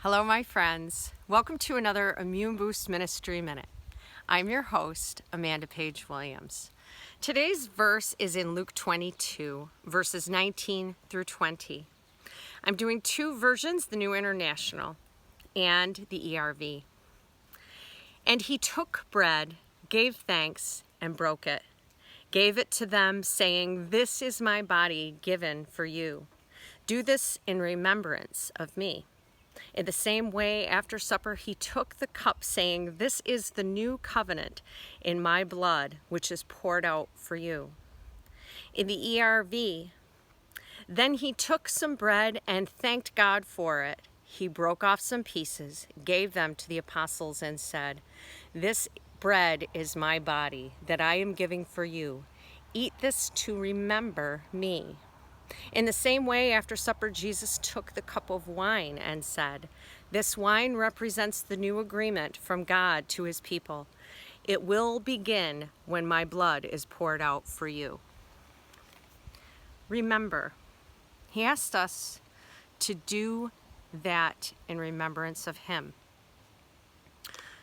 Hello, my friends. Welcome to another Immune Boost Ministry Minute. I'm your host, Amanda Page Williams. Today's verse is in Luke 22, verses 19 through 20. I'm doing two versions, the New International and the ERV. And he took bread, gave thanks, and broke it. Gave it to them, saying, "This is my body given for you. Do this in remembrance of me." In the same way, after supper, he took the cup, saying, "This is the new covenant in my blood, which is poured out for you." In the ERV, then he took some bread and thanked God for it. He broke off some pieces, gave them to the apostles, and said, "This bread is my body that I am giving for you. Eat this to remember me." In the same way, after supper, Jesus took the cup of wine and said, "This wine represents the new agreement from God to his people. It will begin when my blood is poured out for you." Remember, he asked us to do that in remembrance of him.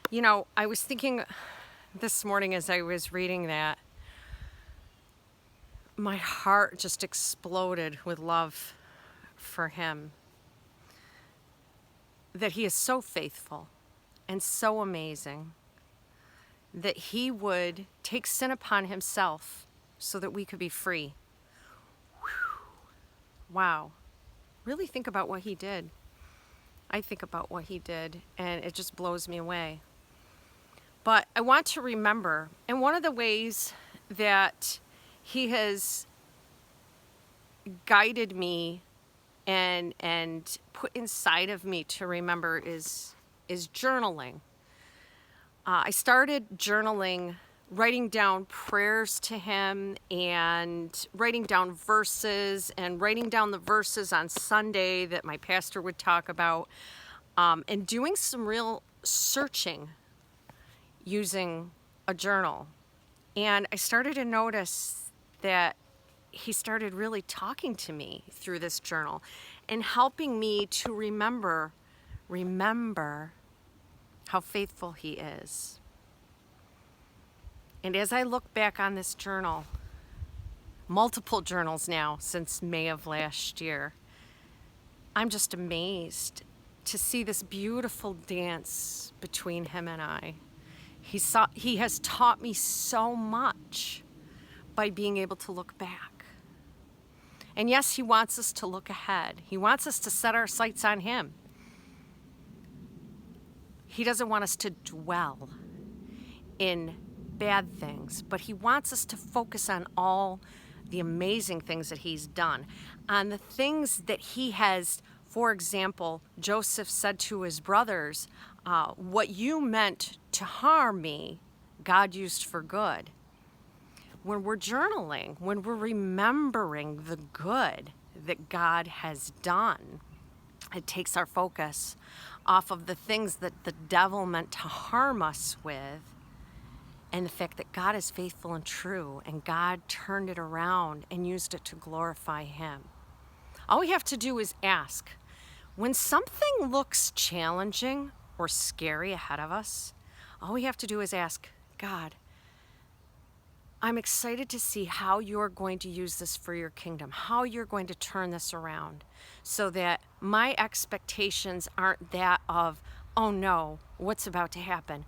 You know, I was thinking this morning as I was reading that, my heart just exploded with love for him. That he is so faithful and so amazing that he would take sin upon himself so that we could be free. Whew. Wow. Really think about what he did. I think about what he did, and it just blows me away. But I want to remember, and one of the ways that he has guided me and put inside of me to remember is journaling. I started journaling, writing down prayers to him and writing down verses and writing down the verses on Sunday that my pastor would talk about, and doing some real searching using a journal. And I started to notice that he started really talking to me through this journal and helping me to remember how faithful he is. And as I look back on this journal, multiple journals now since May of last year, I'm just amazed to see this beautiful dance between him and I. He has taught me so much by being able to look back. And yes, he wants us to look ahead. He wants us to set our sights on him. He doesn't want us to dwell in bad things, but he wants us to focus on all the amazing things that he's done, on the things that he has. For example, Joseph said to his brothers, "What you meant to harm me, God used for good." When we're journaling, when we're remembering the good that God has done, it takes our focus off of the things that the devil meant to harm us with, and the fact that God is faithful and true, and God turned it around and used it to glorify him. All we have to do is ask. When something looks challenging or scary ahead of us, all we have to do is ask, "God, I'm excited to see how you're going to use this for your kingdom, how you're going to turn this around so that my expectations aren't that of, oh no, what's about to happen?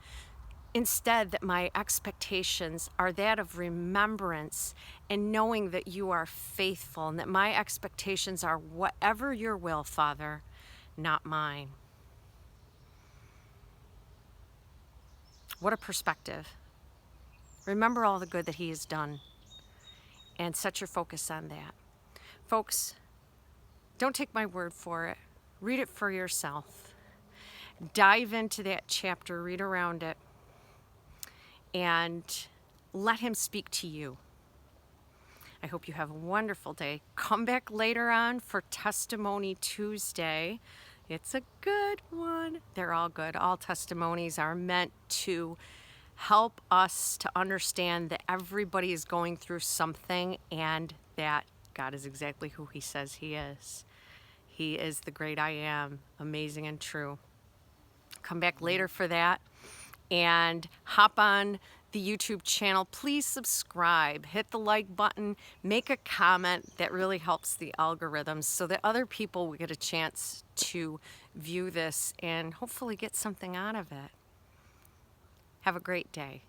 Instead, that my expectations are that of remembrance and knowing that you are faithful, and that my expectations are whatever your will, Father, not mine." What a perspective. Remember all the good that he has done and set your focus on that. Folks, don't take my word for it. Read it for yourself. Dive into that chapter, read around it, and let him speak to you. I hope you have a wonderful day. Come back later on for Testimony Tuesday. It's a good one. They're all good. All testimonies are meant to help us to understand that everybody is going through something and that God is exactly who he says he is. He is the great I am, amazing and true. Come back later for that, and hop on the YouTube channel. Please subscribe, hit the like button, make a comment. That really helps the algorithms so that other people will get a chance to view this and hopefully get something out of it. Have a great day.